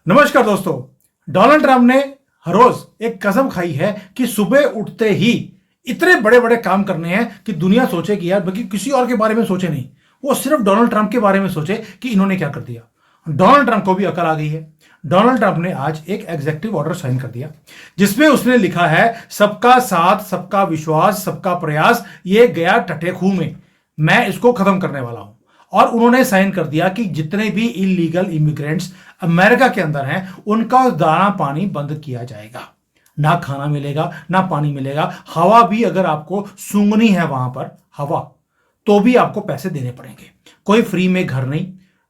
नमस्कार दोस्तों। Donald Trump ने हर रोज एक कसम खाई है कि सुबह उठते ही इतने बड़े बड़े काम करने हैं कि दुनिया सोचे कि यार बाकी किसी और के बारे में सोचे नहीं, वो सिर्फ डोनाल्ड ट्रंप के बारे में सोचे कि इन्होंने क्या कर दिया। डोनाल्ड ट्रंप को भी अकल आ गई है। डोनाल्ड ट्रंप ने आज एक एग्जीक्यूटिव ऑर्डर साइन कर दिया जिसमें उसने लिखा है सबका साथ, सबका विश्वास, सबका प्रयास, ये गया टट्टे खूह में, मैं इसको खत्म करने वाला हूं। और उन्होंने साइन कर दिया कि जितने भी इलीगल इमिग्रेंट्स अमेरिका के अंदर हैं उनका दाना पानी बंद किया जाएगा। ना खाना मिलेगा, ना पानी मिलेगा। हवा भी अगर आपको सूंघनी है वहां पर हवा, तो भी आपको पैसे देने पड़ेंगे। कोई फ्री में घर नहीं,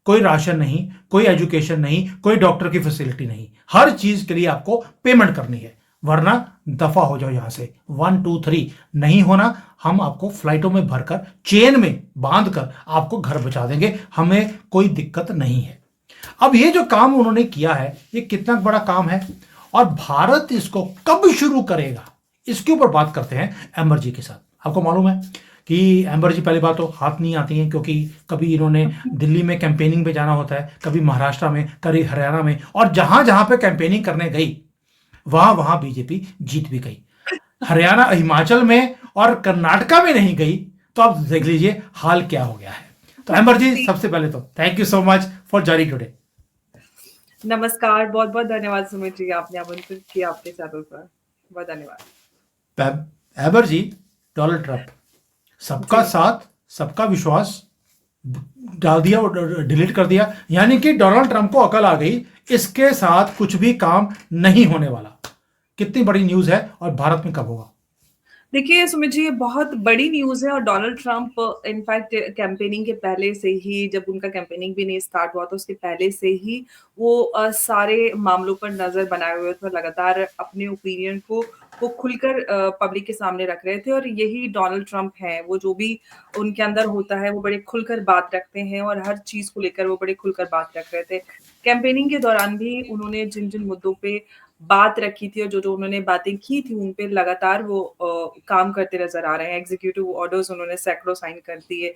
कोई राशन नहीं, कोई एजुकेशन नहीं, कोई डॉक्टर की फैसिलिटी नहीं। हर चीज के लिए आपको पेमेंट करनी है, वरना दफा हो जाओ यहां से। 1 2 3 नहीं होना, हम आपको फ्लाइटों में भरकर चेन में बांध कर आपको घर बचा देंगे, हमें कोई दिक्कत नहीं है। अब ये जो काम उन्होंने किया है ये कितना बड़ा काम है और भारत इसको कब शुरू करेगा, इसके ऊपर बात करते हैं एम्बर जी के साथ। आपको मालूम है कि एम्बर जी पहली बात तो हाथ नहीं आती हैं, क्योंकि कभी इन्होंने दिल्ली में कैंपेनिंग पे जाना होता है, कभी महाराष्ट्र में, कभी हरियाणा में, और जहां जहां पे कैंपेनिंग करने गई वहां वहां बीजेपी जीत भी गई। हरियाणा, हिमाचल में और कर्नाटका में नहीं गई, तो आप देख लीजिए हाल क्या हो गया है। तो एम्बर जी, सबसे पहले तो thank you so much for joining today. नमस्कार, बहुत-बहुत धन्यवाद सुमित जी, आपने आमंत्रित किया अपने चैनल पर। बहुत धन्यवाद। एम्बर जी, डोनाल्ड ट्रंप सबका जी। साथ, सबका विश्वास डाल दिया और डिलीट कर दिया, यानी कि डोनाल्ड ट्रंप को अकल आ गई, इसके साथ कुछ भी काम नहीं होने वाला। कितनी बड़ी न्यूज है और भारत में कब होगा? देखिए सुमित जी, ये बहुत बड़ी न्यूज़ है और डोनाल्ड ट्रंप इनफैक्ट कैंपेनिंग के पहले से ही, जब उनका कैंपेनिंग भी नहीं स्टार्ट हुआ, तो उसके पहले से ही वो सारे मामलों पर नज़र बनाए हुए थे और लगातार अपने ओपिनियन को वो खुलकर पब्लिक के सामने रख रहे थे और यही डोनाल्ड ट्रंप हैं। वो जो भी उनके अंदर होता है, वो बड़े खुलकर बात रखते हैं और हर चीज़ को लेकर वो बड़े खुलकर बात रख रहे थे। कैंपेनिंग के दौरान भी उन्होंने जिन-जिन मुद्दों पे बात रखी थी और जो-जो उन्होंने बातें की थी, उन पे लगातार वो काम करते नज़र आ रहे हैं। एग्ज़ीक्यूटिव ऑर्डर्स उन्होंने सैकड़ों साइन कर दिए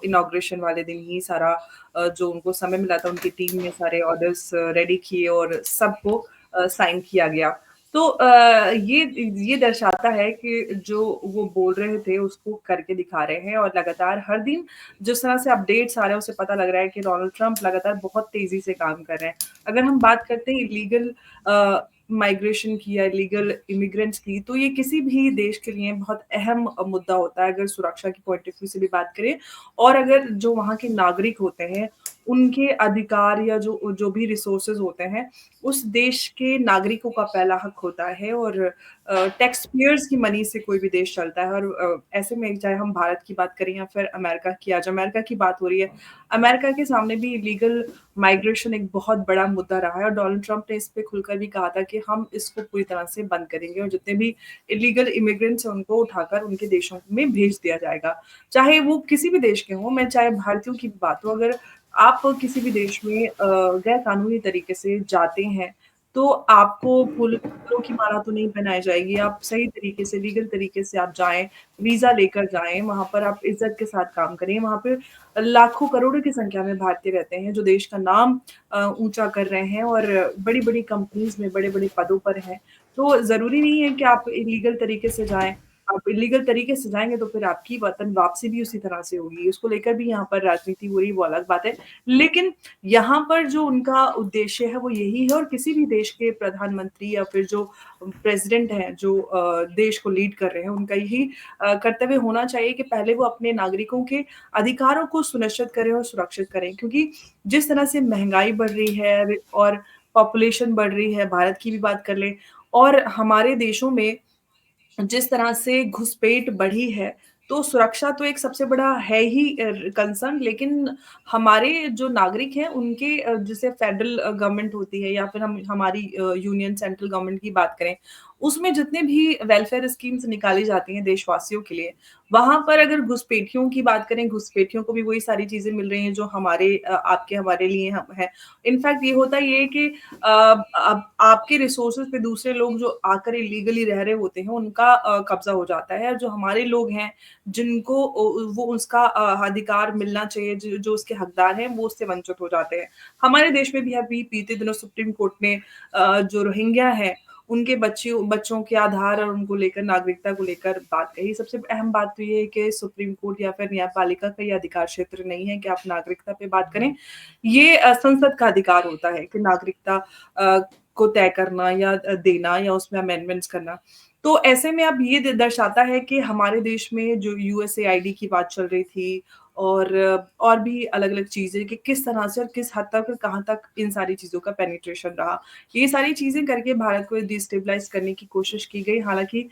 इनॉग्रेशन वाले दिन ही सारा जो उनको समय मिला था, उनकी टीम ने सारे ऑर्डर्स रेडी किए और सबको साइन किया गया। तो ये दर्शाता है कि जो वो बोल रहे थे, उसको करके दिखा रहे हैं और लगातार हर दिन जिस तरह से अपडेट्स आ रहे हैं, उससे पता लग रहा है कि डोनाल्ड ट्रंप लगातार बहुत तेज़ी से काम कर रहे हैं। अगर हम बात करते हैं इलीगल माइग्रेशन की या इलीगल इमिग्रेंट्स की, तो ये किसी भी देश के लिए बहुत अहम मुद्दा होता है, अगर सुरक्षा की पॉइंट ऑफ व्यू से भी बात करें और अगर जो वहाँ के नागरिक होते हैं, उनके अधिकार या जो जो भी रिसोर्सेज़ होते हैं, उस देश के नागरिकों का पहला हक होता है और टैक्स पेयर्स की मनी से कोई भी देश चलता है और ऐसे में चाहे हम भारत की बात करें या फिर अमेरिका की, आज अमेरिका की बात हो रही है, अमेरिका के सामने भी इलीगल माइग्रेशन एक बहुत बड़ा मुद्दा रहा है और डोनाल्ड ट्रंप ने इस पे खुलकर भी कहा था कि हम इसको पूरी तरह से बंद करेंगे और जितने भी इलीगल इमिग्रेंट्स हैं उनको उठाकर उनके देशों में भेज दिया जाएगा। चाहे वो किसी भी देश के हों, मैं चाहे भारतीयों की भी बात हो, अगर आप किसी भी देश में गैर कानूनी तरीके से जाते हैं, तो आपको फूलों की माला तो नहीं पहनाई जाएगी, आप सही तरीके से, लीगल तरीके से आप जाएँ, वीज़ा लेकर जाएँ, वहाँ पर आप इज़्ज़त के साथ काम करें, वहाँ पे लाखों, करोड़ों की संख्या में भारतीय रहते हैं, जो देश का नाम ऊँचा कर रहे हैं और बड़ी-बड़ी कंपनीज़ में बड़े-बड़े पदों पर हैं। तो ज़रूरी नहीं है कि आप इल्लीगल तरीके से जाएँ। आप इल्लीगल तरीके से जाएँगे तो फिर आपकी वतन वापसी भी उसी तरह से होगी। उसको लेकर भी यहाँ पर राजनीति हो रही है, वो अलग बात है। लेकिन यहाँ पर जो उनका उद्देश्य है, वो यही है और किसी भी देश के प्रधानमंत्री या फिर जो प्रेज़िडेंट हैं, जो देश को लीड कर रहे हैं, उनका यही कर्तव्य होना चाहिए कि पहले वो अपने नागरिकों के अधिकारों को सुनिश्चित करें और सुरक्षित करें क्योंकि जिस तरह से महँगाई बढ़ रही है और पॉपुलेशन बढ़ रही है, भारत की भी बात कर लें और हमारे देशों में जिस तरह से घुसपैठ बढ़ी है, तो सुरक्षा तो एक सबसे बड़ा है ही कंसर्न लेकिन हमारे जो नागरिक हैं उनके जैसे फेडरल गवर्नमेंट होती है या फिर हम हमारी यूनियन सेंट्रल गवर्नमेंट की बात करें, उसमें जितने भी वेलफेयर स्कीम्स निकाली जाती हैं देशवासियों के लिए, वहाँ पर अगर घुसपैठियों की बात करें, घुसपैठियों को भी वही सारी चीज़ें मिल रही हैं जो आपके हमारे लिए हम है। इनफैक्ट ये होता ये है कि अब आपके रिसोर्सेज़ पे दूसरे लोग जो आकर इल्लीगली रह रहे होते हैं, उनका कब्ज़ा हो जाता है। और जो हमारे लोग हैं, जिनको वो उसका अधिकार मिलना चाहिए, जो जो उसके हकदार हैं, वो उससे वंचित हो जाते हैं। हमारे देश में भी अभी बीते दिनों सुप्रीम कोर्ट ने जो रोहिंग्या हैं, उनके बच्चों के आधार और उनको लेकर नागरिकता को लेकर बात कही। सबसे अहम बात तो ये है कि सुप्रीम कोर्ट या फिर न्यायपालिका का ये अधिकार क्षेत्र नहीं है कि आप नागरिकता पे बात करें। ये संसद का अधिकार होता है कि नागरिकता को तय करना या देना या उसमें अमेंडमेंट्स करना। तो ऐसे में अब ये दर्शाता है कि हमारे देश में जो यूएसएआईडी की बात चल रही थी और भी अलग-अलग चीज़ें कि किस तरह से और किस हद तक और कहाँ तक इन सारी चीज़ों का पेनिट्रेशन रहा। ये सारी चीज़ें करके भारत को डिस्टेबलाइज़ करने की कोशिश की गई। हालाँकि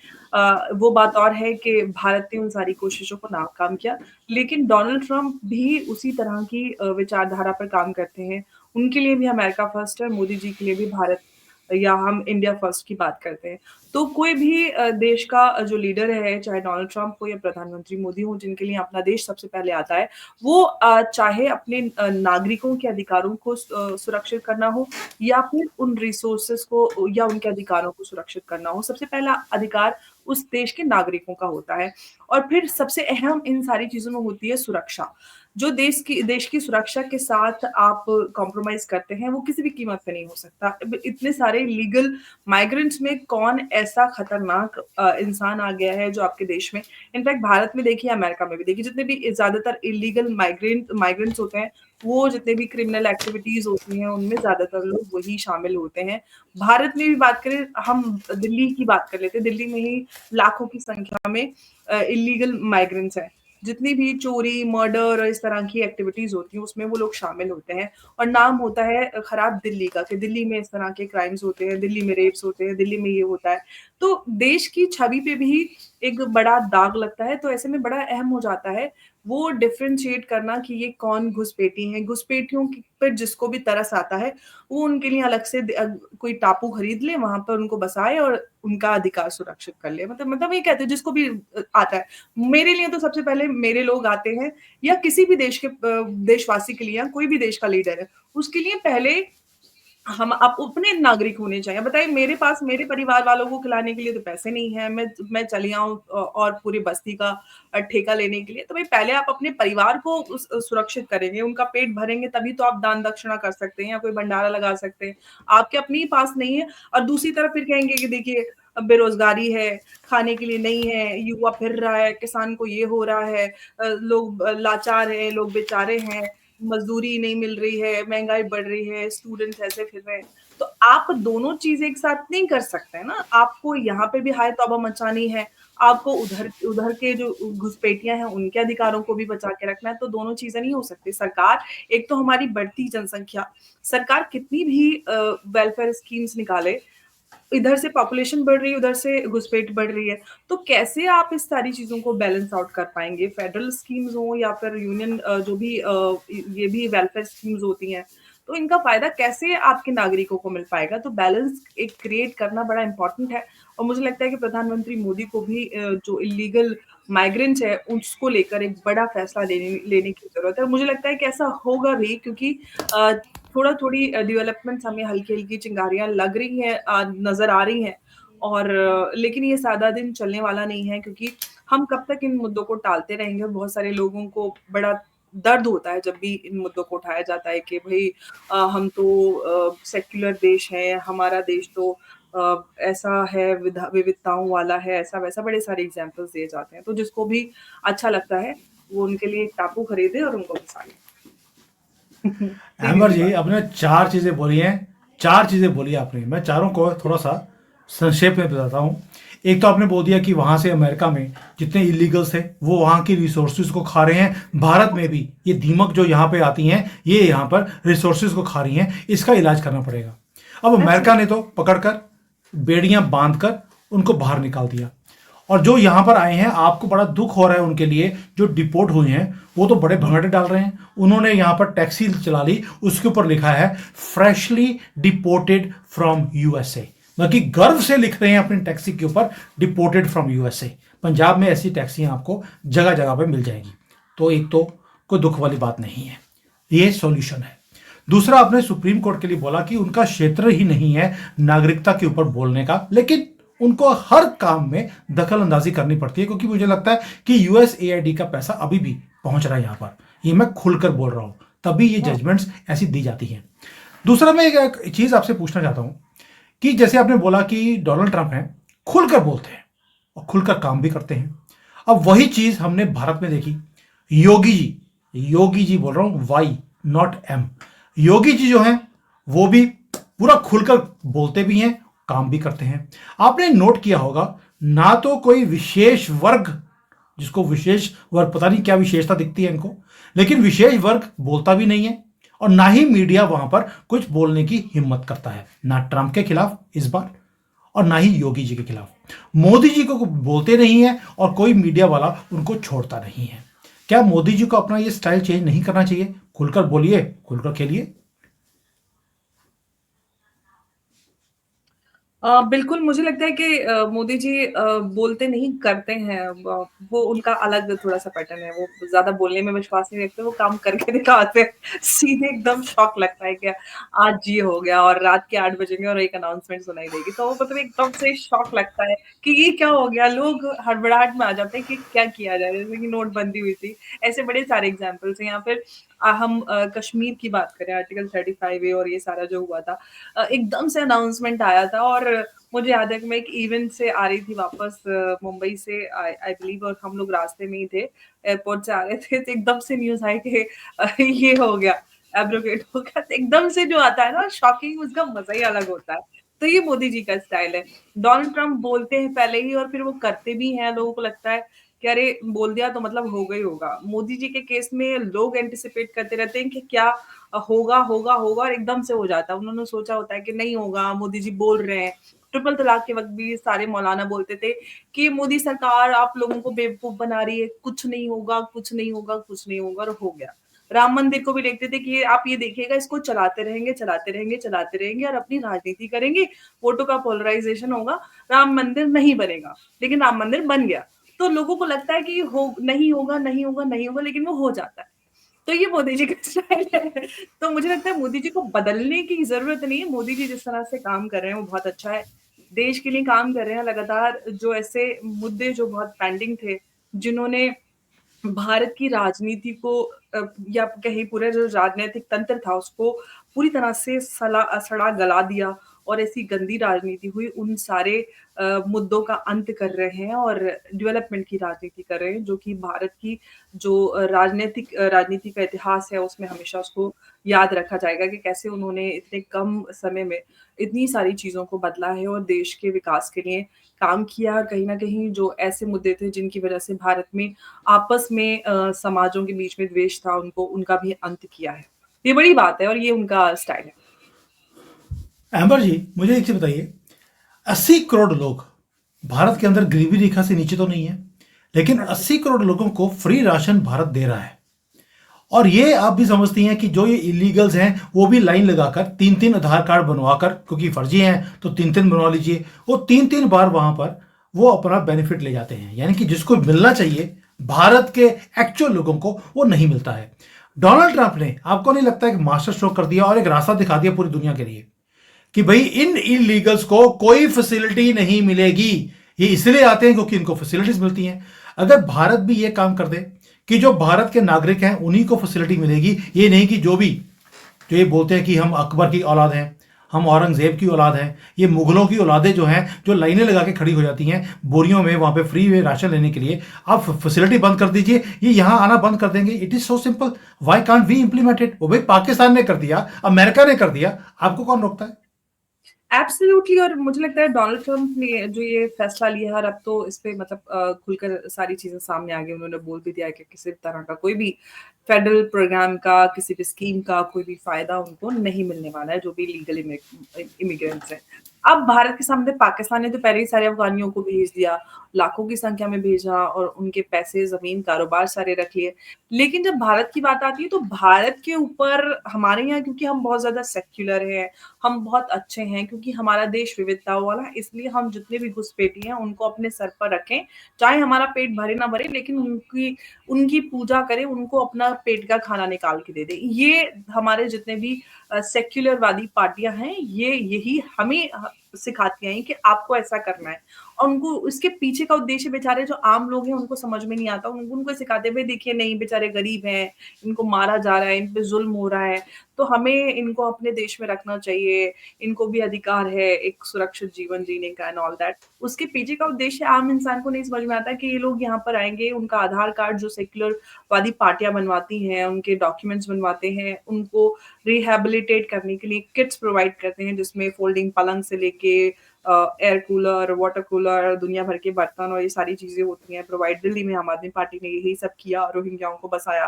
वो बात और है कि भारत ने उन सारी कोशिशों को नाकाम किया। लेकिन डोनाल्ड ट्रंप भी उसी तरह की विचारधारा पर काम करते हैं। उनके लिए भी अमेरिका फर्स्ट है, मोदी जी के लिए भी भारत या हम इंडिया फर्स्ट की बात करते हैं। तो कोई भी देश का जो लीडर है, चाहे डोनाल्ड ट्रंप हो या प्रधानमंत्री मोदी हो, जिनके लिए अपना देश सबसे पहले आता है, वो चाहे अपने नागरिकों के अधिकारों को सुरक्षित करना हो या फिर उन रिसोर्सेज़ को या उनके अधिकारों को सुरक्षित करना हो, सबसे पहला अधिकार उस देश के नागरिकों का होता है। और फिर सबसे अहम इन सारी चीज़ों में होती है सुरक्षा। जो देश की सुरक्षा के साथ आप कॉम्प्रोमाइज़ करते हैं, वो किसी भी कीमत पे नहीं हो सकता। अब इतने सारे इल्लीगल माइग्रेंट्स में कौन ऐसा खतरनाक इंसान आ गया है जो आपके देश में इनफैक्ट भारत में देखिए, अमेरिका में भी देखिए, जितने भी ज़्यादातर इल्लीगल माइग्रेंट्स होते हैं, वो जितने भी क्रिमिनल एक्टिविटीज़ होती हैं, उनमें ज़्यादातर लोग वही शामिल होते हैं। भारत में भी बात करें, हम दिल्ली की बात कर लेते हैं, दिल्ली में ही लाखों की संख्या में इल्लीगल माइग्रेंट्स हैं। जितनी भी चोरी, मर्डर और इस तरह की एक्टिविटीज़ होती हैं, उसमें वो लोग शामिल होते हैं और नाम होता है खराब दिल्ली का कि दिल्ली में इस तरह के क्राइम्स होते हैं, दिल्ली में रेप्स होते हैं, दिल्ली में ये होता है। तो देश की छवि पे भी एक बड़ा दाग लगता है, तो ऐसे में बड़ा अहम हो जाता है वो डिफरेंशिएट करना कि ये कौन घुसपैठी हैं। घुसपैठियों की पर जिसको भी तरस आता है, वो उनके लिए अलग से कोई टापू खरीद ले, वहाँ पर उनको बसाए और उनका अधिकार सुरक्षित कर ले। मतलब ये कहते हैं जिसको भी आता है। मेरे लिए तो सबसे पहले मेरे लोग आते हैं या किसी भी देश के देशवासी के लिए या कोई भी देश का लीडर है, उसके लिए पहले हम आप अपने नागरिक होने चाहिए। बताइए, मेरे पास मेरे परिवार वालों को खिलाने के लिए तो पैसे नहीं हैं, मैं चली आऊँ और पूरी बस्ती का ठेका लेने के लिए, तो भाई पहले आप अपने परिवार को सुरक्षित करेंगे, उनका पेट भरेंगे, तभी तो आप दान दक्षिणा कर सकते हैं या कोई भंडारा लगा सकते हैं। आपके अपने ही पास नहीं है और दूसरी तरफ फिर कहेंगे कि देखिए बेरोज़गारी है, खाने के लिए नहीं है, युवा फिर रहा है, किसान को ये हो रहा है, लोग लाचार हैं, लोग बेचारे हैं, मज़दूरी नहीं मिल रही है, महँगाई बढ़ रही है, स्टूडेंट्स ऐसे फिर रहे हैं। तो आप दोनों चीज़ें एक साथ नहीं कर सकते हैं ना। आपको यहाँ पे भी हाय तौबा मचानी है, आपको उधर उधर के जो घुसपैठियाँ हैं, उनके अधिकारों को भी बचा के रखना है, तो दोनों चीज़ें नहीं हो सकती। सरकार एक तो हमारी बढ़ती जनसंख्या, सरकार कितनी भी वेलफेयर स्कीम्स निकाले, इधर से पॉपुलेशन बढ़ रही है, उधर से घुसपैठ बढ़ रही है। तो कैसे आप इस सारी चीज़ों को बैलेंस आउट कर पाएँगे? फेडरल स्कीम्स हों या फिर यूनियन जो भी ये भी वेलफेयर स्कीम्स होती हैं, तो इनका फ़ायदा कैसे आपके नागरिकों को मिल पाएगा? तो बैलेंस एक क्रिएट करना बड़ा इम्पोर्टेंट है और मुझे लगता है कि प्रधानमंत्री मोदी को भी जो इल्लीगल माइग्रेंट्स है, उसको लेकर एक बड़ा फैसला लेने लेने की ज़रूरत है और मुझे लगता है कि ऐसा होगा भी क्योंकि अ, थोड़ा-थोड़ी डेवलपमेंट्स हमें हल्की-हल्की चिंगारियाँ लग रही हैं नज़र आ रही हैं और लेकिन ये सादा दिन चलने वाला नहीं है क्योंकि हम कब तक इन मुद्दों को टालते रहेंगे और बहुत सारे लोगों को बड़ा दर्द होता है जब भी इन मुद्दों को उठाया जाता है कि भई हम तो सेक्युलर देश है, हमारा देश तो ऐसा है विविधताओं वाला है, ऐसा-वैसा बड़े सारे एग्ज़ाम्पल्स दिए जाते हैं। तो जिसको भी अच्छा लगता है, वो उनके लिए एक टापू खरीदे और उनको बसा ले। अहमद सीधी-सी जी, बात। आपने चार चीज़ें बोली हैं, चार चीज़ें बोली आपने, मैं चारों को थोड़ा सा संक्षेप में बताता हूँ। एक तो आपने बोल दिया कि वहाँ से अमेरिका में जितने इलीगल्स थे वो वहाँ की रिसोर्सेज को खा रहे हैं। भारत में भी ये दीमक जो यहाँ पे आती हैं ये यहाँ पर रिसोर्सेज को खा रही हैं, इसका इलाज करना पड़ेगा। अब अमेरिका ने तो पकड़कर बेड़ियां बांधकर उनको बाहर निकाल दिया और जो यहाँ पर आए हैं आपको बड़ा दुख हो रहा है उनके लिए, जो डिपोर्ट हुए हैं वो तो बड़े भंगड़े डाल रहे हैं। उन्होंने यहाँ पर टैक्सी चला ली, उसके ऊपर लिखा है फ्रेशली डिपोर्टेड फ्रॉम यूएसए, बल्कि गर्व से लिख रहे हैं अपनी टैक्सी के ऊपर, डिपोर्टेड फ्रॉम यूएसए। पंजाब में ऐसी टैक्सियां आपको जगह जगह पे मिल जाएगी। तो एक तो कोई दुख वाली बात नहीं है, ये सॉल्यूशन है। दूसरा, आपने सुप्रीम कोर्ट के लिए बोला कि उनका क्षेत्र ही नहीं है नागरिकता के ऊपर बोलने का, लेकिन उनको हर काम में दखल अंदाजी करनी पड़ती है, क्योंकि मुझे लगता है कि यूएसएआईडी का पैसा अभी भी पहुंच रहा है यहां पर। ये मैं खुलकर बोल रहा हूं, तभी ये जजमेंट्स ऐसी दी जाती हैं। दूसरा, मैं एक चीज आपसे पूछना चाहता हूं कि जैसे आपने बोला कि डोनाल्ड ट्रंप हैं, खुलकर बोलते हैं और खुलकर काम भी करते हैं। अब वही चीज हमने भारत में देखी। योगी जी, योगी जी बोल रहा हूं, why not M, Yogi ji जो हैं वो भी पूरा खुलकर बोलते भी हैं, काम भी करते हैं। आपने नोट किया होगा, ना तो कोई विशेष वर्ग, जिसको विशेष वर्ग पता नहीं क्या विशेषता दिखती है इनको, लेकिन विशेष वर्ग बोलता भी नहीं है, और ना ही मीडिया वहां पर कुछ बोलने की हिम्मत करता है, ना ट्रंप के खिलाफ इस बार और ना ही योगी जी के खिलाफ। मोदी जी को बोलते नहीं है और कोई मीडिया वाला उनको छोड़ता नहीं है। क्या मोदी जी को अपना ये स्टाइल चेंज नहीं करना चाहिए? खुलकर बोलिए, खुलकर खेलिए। बिल्कुल, मुझे लगता है कि मोदी जी बोलते नहीं, करते हैं। वो उनका अलग थोड़ा-सा पैटर्न है, वो ज़्यादा बोलने में विश्वास नहीं रखते, वो काम करके दिखाते हैं। सीधे एकदम शॉक लगता है कि आज ये हो गया, और रात के 8 बजेंगे और एक अनाउंसमेंट सुनाई देगी, तो वो मतलब एकदम से शॉक लगता है कि ये क्या हो गया? लोग हड़बड़ाहट में आ जाते हैं कि क्या किया जाए? जैसे कि नोटबंदी हुई थी, ऐसे बड़े सारे एग्ज़ाम्पल्स हैं। या फिर हम कश्मीर की बात करें, आर्टिकल 35A और ये सारा जो हुआ था, एकदम से अनाउंसमेंट आया था, और मुझे याद है कि मैं एक इवेंट से आ रही थी वापस मुंबई से, आई बिलीव, और हम लोग रास्ते में ही थे, एयरपोर्ट से आ रहे थे, तो एकदम से न्यूज़ आई कि ये हो गया, एब्रोगेट हो गया। तो एकदम से जो आता है ना शॉकिंग, उसका मज़ा ही अलग होता है। तो ये मोदी जी का स्टाइल है। डोनाल्ड ट्रंप बोलते हैं पहले ही और फिर वो करते भी हैं, लोगों को लगता है कि अरे बोल दिया तो मतलब हो गई होगा। मोदी जी के केस में लोग एंटिसिपेट करते रहते हैं कि क्या होगा, होगा, होगा, और एकदम से हो जाता है। उन्होंने सोचा होता है कि नहीं होगा, मोदी जी बोल रहे हैं। ट्रिपल तलाक के वक़्त भी सारे मौलाना बोलते थे कि मोदी सरकार आप लोगों को बेवकूफ़ बना रही है, कुछ नहीं होगा, कुछ नहीं होगा, कुछ नहीं होगा, और हो गया। राम मंदिर को भी देखते थे कि आप ये देखिएगा, इसको चलाते रहेंगे, चलाते रहेंगे, चलाते रहेंगे और अपनी राजनीति करेंगे, वोटों का पोलराइज़ेशन होगा, राम मंदिर नहीं बनेगा। लेकिन राम मंदिर बन गया। तो लोगों को लगता है कि हो नहीं होगा, नहीं होगा, नहीं होगा, लेकिन वो हो जाता है। तो ये मोदी जी का स्टाइल है। तो मुझे लगता है मोदी जी को बदलने की ज़रूरत नहीं है। मोदी जी जिस तरह से काम कर रहे हैं वो बहुत अच्छा है। देश के लिए काम कर रहे हैं लगातार। जो ऐसे मुद्दे जो बहुत पेंडिंग थे, जिन्होंने भारत की राजनीति को या कहीं पूरा जो राजनीतिक तंत्र था उसको पूरी तरह से सड़ा गला दिया, और ऐसी गंदी राजनीति हुई, उन सारे मुद्दों का अंत कर रहे हैं और डेवलपमेंट की राजनीति कर रहे हैं, जो कि भारत की जो राजनीति का इतिहास है उसमें हमेशा उसको याद रखा जाएगा कि कैसे उन्होंने इतने कम समय में इतनी सारी चीज़ों को बदला है और देश के विकास के लिए काम किया। कहीं न कहीं जो ऐसे मुद्दे थे जिनकी वजह से भारत में आपस में समाजों के बीच में द्वेष था, उनका भी अंत किया है। ये बड़ी बात है और ये उनका स्टाइल है। एम्बर जी, मुझे एक चीज बताइए, 80 करोड़ लोग भारत के अंदर गरीबी रेखा से नीचे तो नहीं है, लेकिन हाँ जी। 80 करोड़ लोगों को फ्री राशन भारत दे रहा है। और ये आप भी समझती हैं कि जो ये इलीगल्स हैं वो भी लाइन लगाकर तीन तीन आधार कार्ड बनवाकर, क्योंकि फर्जी हैं तो तीन तीन बनवा लीजिए, वो तीन तीन बार वहां पर वो अपना बेनिफिट ले जाते हैं। यानी कि जिसको मिलना चाहिए भारत के एक्चुअल लोगों को, वो नहीं मिलता है। डोनाल्ड ट्रंप ने, आपको नहीं लगता है कि मास्टर स्ट्रोक कर दिया और एक रास्ता दिखा दिया पूरी दुनिया के लिए कि भाई इन इलीगल्स को कोई फैसिलिटी नहीं मिलेगी? ये इसलिए आते हैं क्योंकि इनको फैसिलिटीज मिलती हैं। अगर भारत भी ये काम कर दे कि जो भारत के नागरिक हैं उन्हीं को फैसिलिटी मिलेगी, ये नहीं कि जो ये बोलते हैं कि हम अकबर की औलाद हैं, हम औरंगजेब की औलाद हैं, ये मुगलों की औलादें जो हैं, जो लाइनें लगा के खड़ी हो जाती हैं बोरियों में वहां पे फ्री में राशन लेने के लिए, आप फैसिलिटी बंद कर दीजिए, ये यहां आना बंद कर देंगे। It is so simple. Why can't we implement it? वो भाई पाकिस्तान ने कर दिया, अमेरिका ने कर दिया, आपको कौन रोकता है? एब्सोल्युटली। और मुझे लगता है डोनाल्ड ट्रंप ने जो ये फैसला लिया है, और अब तो इस पे मतलब खुलकर सारी चीज़ें सामने आ गई। उन्होंने बोल भी दिया है कि किसी भी तरह का कोई भी फेडरल प्रोग्राम का, किसी भी स्कीम का कोई भी फ़ायदा उनको नहीं मिलने वाला है, जो भी लीगल इमिग्रेंट्स हैं। अब भारत के सामने पाकिस्तान ने तो पहले ही सारे अफ़गानियों को भेज दिया, लाखों की संख्या में भेजा और उनके पैसे, ज़मीन, कारोबार सारे रख लिए। लेकिन जब भारत की बात आती है तो भारत के ऊपर हमारे यहाँ क्योंकि हम बहुत ज़्यादा सेक्युलर हैं, हम बहुत अच्छे हैं क्योंकि हमारा देश विविधताओं वाला है, इसलिए हम जितने भी घुसपैठी हैं उनको अपने सर पर रखें, चाहे हमारा पेट भरे ना भरे लेकिन उनकी उनकी पूजा करें, उनको अपना पेट का खाना निकाल के दे दें। ये हमारे जितने भी सेक्युलरवादी पार्टियाँ हैं, ये यही हमें सिखाती हैं कि आपको ऐसा करना है। और उनको इसके पीछे का उद्देश्य बेचारे जो आम लोग हैं उनको समझ में नहीं आता। उनको सिखाते हैं भई देखिए नहीं बेचारे गरीब हैं, इनको मारा जा रहा है, इन पे ज़ुल्म हो रहा है, तो हमें इनको अपने देश में रखना चाहिए, इनको भी अधिकार है एक सुरक्षित जीवन जीने का एंड ऑल दैट। उसके पीछे का उद्देश्य आम इंसान को नहीं समझ में आता कि ये लोग यहाँ पर आएँगे, उनका आधार कार्ड जो सेक्युलरवादी पार्टियाँ बनवाती हैं, उनके डॉक्यूमेंट्स बनवाते हैं, उनको रिहैबिलिटेट करने के लिए किट्स प्रोवाइड करते हैं जिसमें फोल्डिंग पलंग से लेके एयर कूलर, वाटर कूलर, दुनिया भर के बर्तन और ये सारी चीज़ें होती हैं प्रोवाइड। दिल्ली में आम आदमी पार्टी ने यही सब किया, रोहिंग्याओं को बसाया।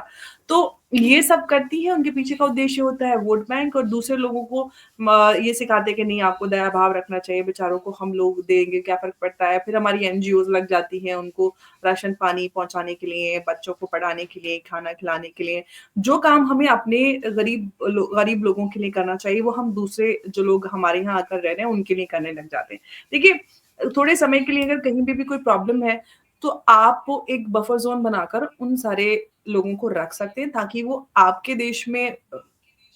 तो ये सब करती है, उनके पीछे का उद्देश्य होता है वोट बैंक और दूसरे लोगों को ये सिखाते हैं कि नहीं आपको दया भाव रखना चाहिए, बेचारों को हम लोग देंगे, क्या फ़र्क पड़ता है। फिर हमारी एनजीओज़ लग जाती हैं उनको राशन पानी पहुँचाने के लिए, बच्चों को पढ़ाने के लिए, खाना खिलाने के लिए। जो काम हमें अपने गरीब लोगों के लिए करना चाहिए, वो हम दूसरे जो लोग हमारे यहाँ आकर रह रहे हैं, उनके लिए करने लग जाते हैं। देखिए, थोड़े समय के लिए अगर कहीं पे भी कोई प्रॉब्लम है, तो आप एक बफर ज़ोन बनाकर उन सारे लोगों को रख सकते हैं, ताकि वो आपके देश में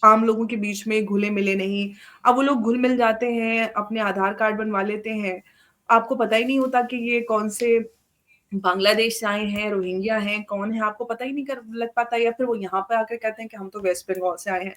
आम लोगों के बीच में घुले-मिले नहीं। अब वो लोग घुल-मिल जाते हैं, अपने आधार कार्ड बनवा लेते हैं, आपको पता ही नहीं होता कि ये कौन से बांग्लादेश से आए हैं, रोहिंग्या हैं, कौन है आपको पता ही नहीं कर लग पाता या फिर वो यहाँ पे आकर कहते हैं कि हम तो वेस्ट बंगाल से आए हैं।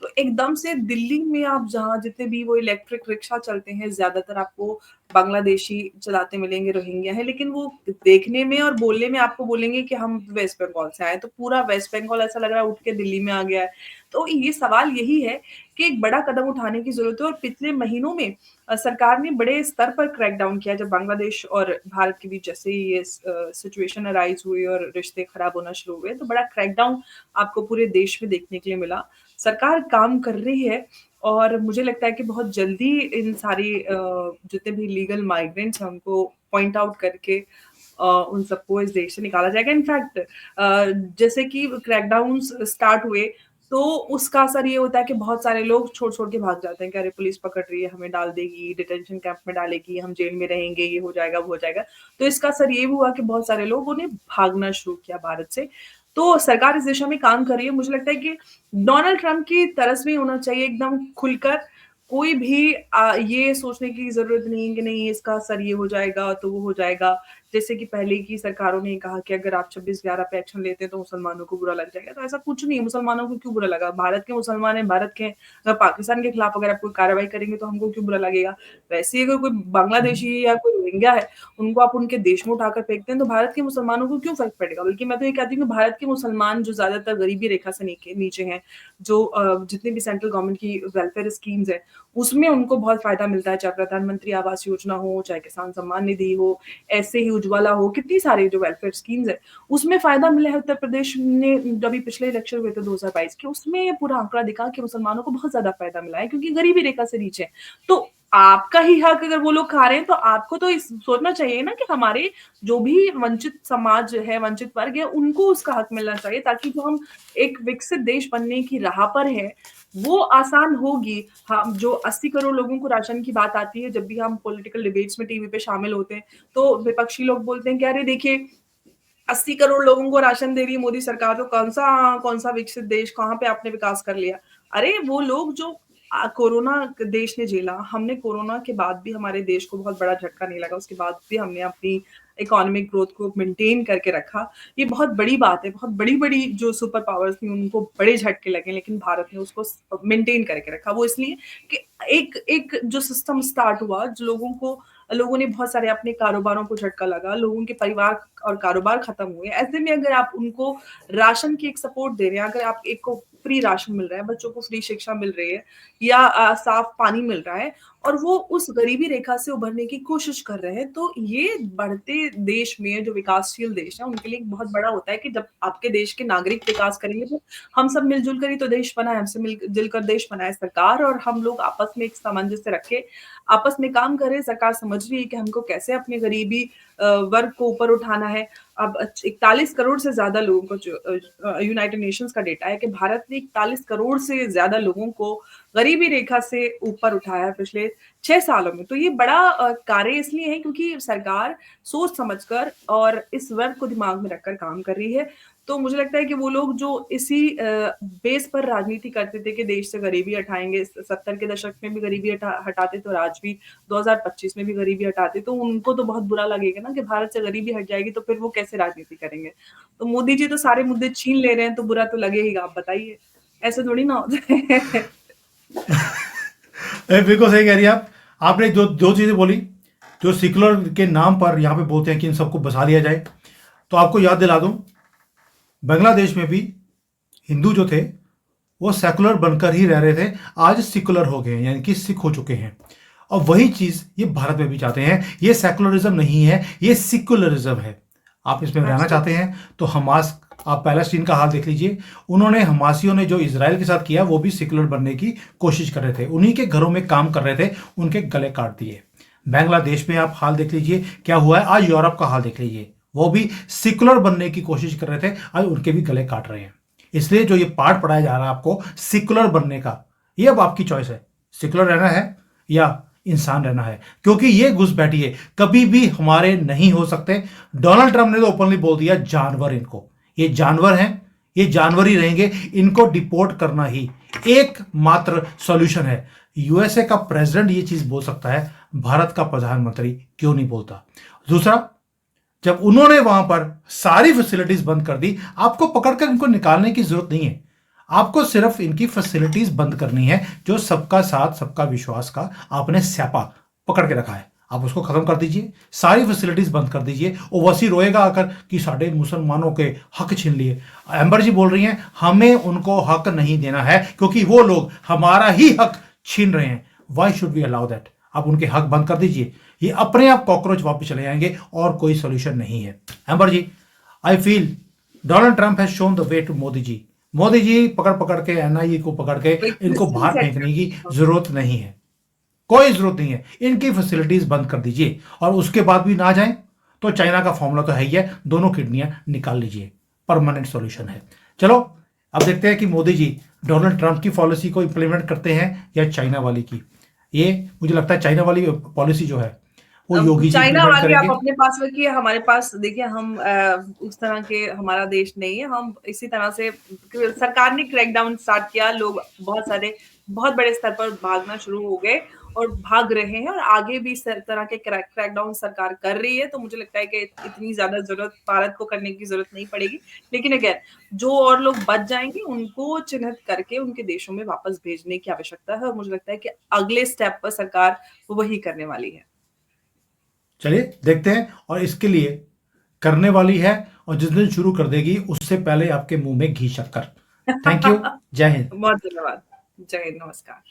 तो एकदम से दिल्ली में आप जहाँ जितने भी वो इलेक्ट्रिक रिक्शा चलते हैं, ज़्यादातर आपको बांग्लादेशी चलाते मिलेंगे, रोहिंग्या हैं, लेकिन वो देखने में और बोलने में आपको बोलेंगे कि हम वेस्ट बंगाल से आए हैं, तो पूरा वेस्ट बंगाल ऐसा लग रहा है उठ के दिल्ली में आ गया है। तो ये सवाल यही है कि एक बड़ा कदम उठाने की ज़रूरत है और पिछले महीनों में सरकार ने बड़े स्तर पर क्रैकडाउन किया जब बांग्लादेश और भारत के बीच जैसे ही ये सिचुएशन अराइज़ हुई और रिश्ते खराब होना शुरू हुए, तो बड़ा क्रैकडाउन आपको पूरे देश में देखने के लिए मिला। सरकार काम कर रही है और मुझे लगता है कि बहुत जल्दी इन सारी जितने भी लीगल माइग्रेंट्स हैं उनको पॉइंट आउट करके उन सबको इस देश से निकाला जाएगा। इनफैक्ट जैसे कि क्रैकडाउन्स स्टार्ट हुए तो उसका असर ये होता है कि बहुत सारे लोग छोड़-छोड़ के भाग जाते हैं कि अरे पुलिस पकड़ रही है, हमें डाल देगी, डिटेंशन कैंप में डालेगी, हम जेल में रहेंगे, ये हो जाएगा, वो हो जाएगा। तो इसका असर ये भी हुआ कि बहुत सारे लोगों ने भागना शुरू किया भारत से। तो सरकार इस दिशा में काम कर रही है। मुझे लगता है कि डोनाल्ड ट्रम्प की तरस भी होना चाहिए एकदम खुलकर। कोई भी ये सोचने की ज़रूरत नहीं है कि नहीं इसका असर ये हो जाएगा, तो वो हो जाएगा। जैसे कि पहले की सरकारों ने कहा कि अगर आप 26/11 पे एक्शन लेते हैं तो मुसलमानों को बुरा लग जाएगा, तो ऐसा कुछ नहीं है, मुसलमानों को क्यों बुरा लगा? भारत के मुसलमान हैं, भारत के हैं, अगर पाकिस्तान के खिलाफ अगर आप कोई कार्रवाई करेंगे तो हमको क्यों बुरा लगेगा? वैसे ही अगर कोई बांग्लादेशी या कोई रोहिंग्या है, उनको आप उनके देश में उठाकर फेंकते हैं तो भारत के मुसलमानों को क्यों फ़र्क पड़ेगा? बल्कि मैं तो ये कहती हूँ कि भारत के मुसलमान जो ज़्यादातर गरीबी रेखा से नीचे हैं, जो जितनी भी सेंट्रल गवर्नमेंट की वेलफेयर स्कीम्स हैं, उसमें उनको बहुत फ़ायदा मिलता है, चाहे प्रधानमंत्री आवास योजना हो, चाहे किसान सम्मान निधि हो, ऐसे ही उज्ज्वला हो, कितनी सारी जो वेलफेयर स्कीम्स हैं, उसमें फ़ायदा मिला है उत्तर प्रदेश ने जब अभी पिछले इलेक्शन हुए थे 2022 के, उसमें ये पूरा आंकड़ा दिखा कि मुसलमानों को बहुत ज़्यादा फ़ायदा मिला है क्योंकि गरीबी रेखा से नीचे हैं। तो आपका ही हक अगर वो लोग खा रहे हैं, तो आपको तो इस सोचना चाहिए ना कि हमारे जो भी वंचित समाज है, वंचित वर्ग है, उनको उसका हक मिलना चाहिए ताकि जो हम एक विकसित देश बनने की राह पर हैं, वो आसान होगी। हम जो 80 करोड़ लोगों को राशन की बात आती है, जब भी हम पॉलिटिकल डिबेट्स में टीवी पे शामिल होते हैं, तो विपक्षी लोग बोलते हैं कि अरे देखिए 80 करोड़ लोगों को राशन दे रही है मोदी सरकार तो कौन-सा विकसित देश, कहाँ पे आपने विकास कर लिया? अरे वो लोग जो कोरोना देश ने झेला, हमने कोरोना के बाद भी हमारे देश को बहुत बड़ा झटका नहीं लगा, उसके बाद भी हमने अपनी इकोनॉमिक ग्रोथ को मेंटेन करके रखा। ये बहुत बड़ी बात है, बहुत बड़ी-बड़ी जो सुपर पावर्स थी उनको बड़े झटके लगे, लेकिन भारत ने उसको मेंटेन करके रखा। वो इसलिए कि एक एक जो सिस्टम स्टार्ट हुआ, जो लोगों ने बहुत सारे अपने कारोबारों को झटका लगा, लोगों के परिवार और कारोबार खत्म हुए। ऐसे में अगर आप उनको राशन की एक सपोर्ट दे रहे हैं, अगर आप एक को फ्री राशन मिल रहा है, बच्चों को फ्री शिक्षा मिल रही है या साफ पानी मिल रहा है और वो उस गरीबी रेखा से उभरने की कोशिश कर रहे हैं। तो ये बढ़ते देश में जो विकासशील देश है, उनके लिए एक बहुत बड़ा होता है कि जब आपके देश के नागरिक विकास करेंगे तो हम सब मिल-जुल कर ही तो देश बना है, हमसे मिल-जुल कर देश बना है सरकार और हम लोग आपस में एक सामंजस्य रखे, आपस में काम करें। सरकार समझ रही है कि हमको कैसे अपने गरीबी वर्ग को ऊपर उठाना है। अब 41 करोड़ से ज़्यादा लोगों को यूनाइटेड नेशंस का डेटा है कि भारत ने 41 करोड़ से ज़्यादा लोगों को गरीबी रेखा से ऊपर उठाया है पिछले 6 सालों में। तो ये बड़ा कार्य इसलिए है क्योंकि सरकार सोच समझकर और इस वर्ग को दिमाग में रखकर काम कर रही है। तो मुझे लगता है कि वो लोग जो इसी बेस पर राजनीति करते थे कि देश से गरीबी हटाएँगे, 70 के दशक में भी गरीबी हटाते तो आज भी 2025 में भी गरीबी हटाते, तो उनको तो बहुत बुरा लगेगा ना कि भारत से गरीबी हट जाएगी तो फिर वो कैसे राजनीति करेंगे। तो मोदी जी तो सारे मुद्दे छीन ले रहे हैं तो बुरा तो लगेगा, आप बताइए। ऐसे थोड़ी ना होता है। बिल्कुल सही कह रही हैं आप। आपने जो दो चीजें बोली, जो सेकुलर के नाम पर यहाँ पे बोलते हैं कि इन सबको बसा लिया जाए, तो आपको याद दिला दूं, बांग्लादेश में भी हिंदू जो थे वो सेकुलर बनकर ही रह रहे थे, आज सेकुलर हो गए हैं, यानी कि सिख हो चुके हैं। और वही चीज ये भारत में भी चाहते हैं। ये सेकुलरिज्म नहीं है, ये सिकुलरिज्म है। आप इसमें रहना चाहते हैं तो हमास, आप पैलेस्टीन का हाल देख लीजिए। उन्होंने, हमासियों ने जो इजराइल के साथ किया, वो भी सेकुलर बनने की कोशिश कर रहे थे, उन्हीं के घरों में काम कर रहे थे, उनके गले काट दिए। बांग्लादेश में आप हाल देख लीजिए क्या हुआ है। आज यूरोप का हाल देख लीजिए, वो भी सेकुलर बनने की कोशिश कर रहे थे, आज उनके भी गले काट रहे हैं। इसलिए जो ये पाठ पढ़ाया जा रहा है आपको सेकुलर बनने का, ये अब आपकी चॉइस है, सेकुलर रहना है या इंसान रहना है, क्योंकि ये घुसपैठी है, कभी भी हमारे नहीं हो सकते। डोनाल्ड ट्रंप ने तो ओपनली बोल दिया, जानवर इनको, ये जानवर हैं, ये जानवर ही रहेंगे, इनको डिपोर्ट करना ही एकमात्र सॉल्यूशन है। यूएसए का प्रेसिडेंट ये चीज बोल सकता है, भारत का प्रधानमंत्री क्यों नहीं बोलता? दूसरा, जब उन्होंने वहां पर सारी फैसिलिटीज बंद कर दी, आपको पकड़कर इनको निकालने की जरूरत नहीं है, आपको सिर्फ इनकी फैसिलिटीज बंद करनी है। जो सबका साथ सबका विश्वास का आपने स्यापा पकड़ के रखा है, आप उसको खत्म कर दीजिए, सारी फैसिलिटीज बंद कर दीजिए। ओवैसी रोएगा आकर कि साढ़े मुसलमानों के हक छीन लिए। एम्बर जी बोल रही हैं हमें उनको हक नहीं देना है, क्योंकि वो लोग हमारा ही हक छीन रहे हैं। Why should we allow that? आप उनके हक बंद कर दीजिए, ये अपने आप कॉकरोच वापस चले जाएंगे और कोई सोल्यूशन नहीं है। Ambar ji, I feel Donald Trump has shown the way to Modi ji. Modi ji पकड़ पकड़ के, एनआईए को पकड़ के इनको बाहर फेंकने की जरूरत नहीं है, कोई जरूरत नहीं है। इनकी फैसिलिटीज बंद कर दीजिए, और उसके बाद भी ना जाएं तो चाइना का फॉर्मूला तो है ही है, दोनों किडनियां निकाल लीजिए, परमानेंट सॉल्यूशन है। चलो अब देखते हैं कि मोदी जी डोनाल्ड ट्रंप की पॉलिसी को इंप्लीमेंट करते हैं या चाइना वाली की। ये मुझे लगता है चाइना वाली पॉलिसी जो है वो योगी जी चाइना इंप्लीमेंट वाली आप करेंगे। अपने पास रखिए, हमारे पास देखिए हम उस तरह के हमारा देश नहीं है। हम इसी तरह से सरकार ने क्रैकडाउन स्टार्ट किया, लोग बहुत सारे बहुत बड़े स्तर पर भागना शुरू हो गए और भाग रहे हैं, और आगे भी इस तरह के क्रैकडाउन सरकार कर रही है। तो मुझे लगता है कि इतनी ज्यादा जरूरत भारत को करने की जरूरत नहीं पड़ेगी। लेकिन अगेन, जो और लोग बच जाएंगे उनको चिन्हित करके उनके देशों में वापस भेजने की आवश्यकता है, और मुझे लगता है कि अगले स्टेप पर सरकार वही करने वाली है। चलिए देखते हैं, और इसके लिए करने वाली है, और जिस दिन शुरू कर देगी उससे पहले आपके मुंह में घी शक्कर। थैंक यू, जय हिंद। बहुत धन्यवाद। जय हिंद, नमस्कार।